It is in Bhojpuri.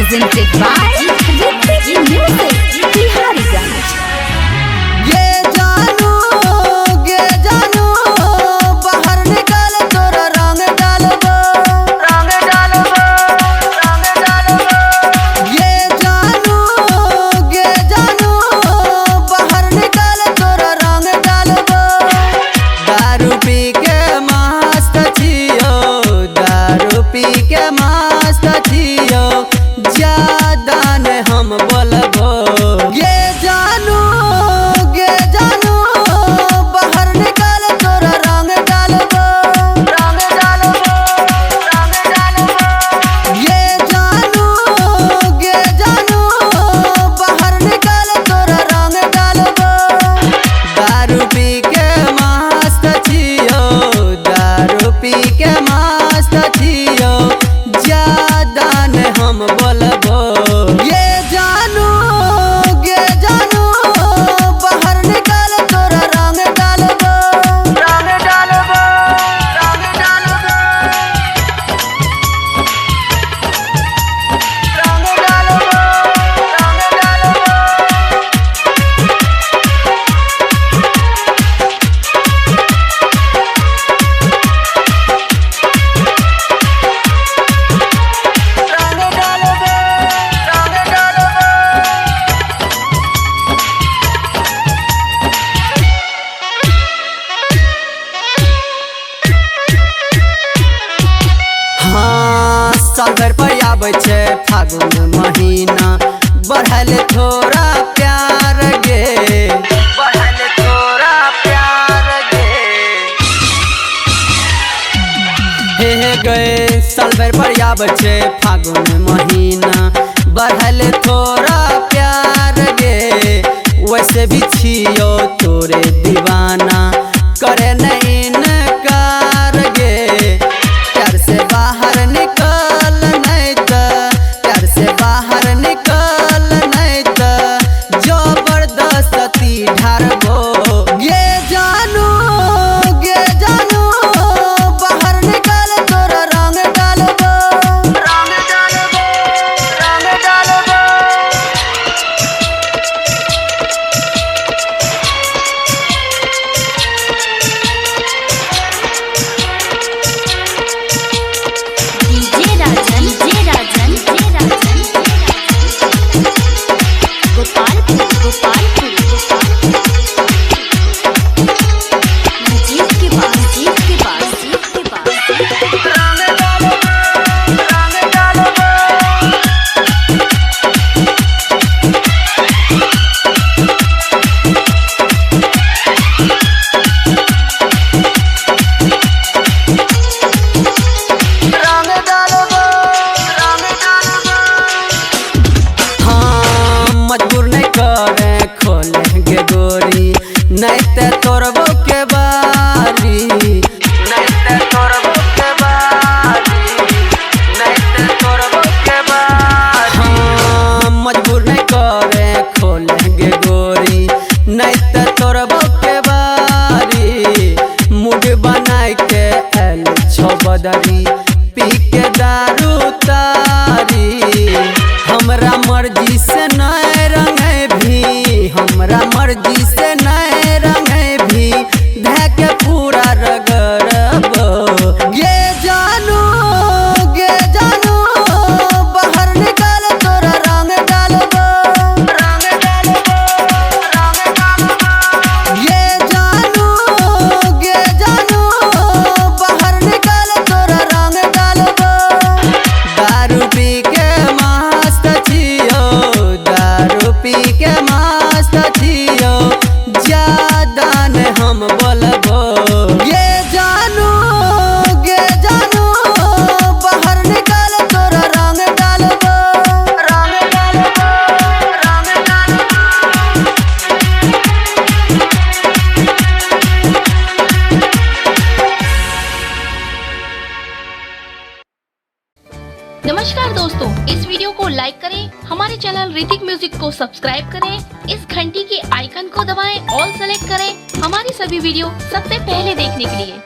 presented by Ritik Music, Bihariganj. गे जानू बाहर निकाल तोरा रंग डालबो गे जानू बाहर निकाल तोरा रंग डालबो दारू पी के मस्त छियो दारू पी के मस्त छियो ज्यादा ने हम बोलबो गे जानू बाहर निकाल तोरा रंग डालबो गे जानू बाहर निकाल तोरा रंग डालबो दारू पी के मस्त छियो दारू पी के मस्त छियो ज्यादा ने हम बोलबो गे जानू बाहर निकाल तोरा रंग डालबो हाँ साल भर पर आबै छै फागुन महीना बढ़ल थोड़ा प्यार गे हे गए साल भर पर आबै छै फागुन महीना बढ़ल थोड़ा प्यार गे वैसे भी छियो तोरे दीवाना करे नहीं इनकार गे प्यार से बाहर निकल नहीं तो प्यार से बाहर निकल नहीं तो जबरदस्ती ढारबो गे जानू बाहर निकाल तोरा रंग डालबो DJ Rajan, Gopalpur. जीत के पास हाँ मजबूर नहीं करे खोलेंगे गोरी नहीं ते तोरबो के बारी हाँ मजबूर नहीं करे खोलेंगे गोरी नहीं ते तोरबो के बारी मूड बनाए के एल छो बदरी पी के दारू तारी हमरा मर्जी से नए रंगे भी हमरा मर्जी से नए रंगे भी धके पूरा रगड़बो गे जानू बाहर निकाल तोरा रंग डालबो गे जानू बाहर निकाल तोरा रंग डालबो दारू पी के मस्त छियो दारू पी के मस्त छियो ज्यादा ने हम बोलबो गे जानू बाहर निकाल तोरा रंग डालबो नमस्कार दोस्तों, इस वीडियो को लाइक करें, हमारे चैनल ऋतिक म्यूजिक को सब्सक्राइब करें, इस घंटी के आइकन को दबाएं, ऑल सेलेक्ट करें हमारी सभी वीडियो सबसे पहले देखने के लिए।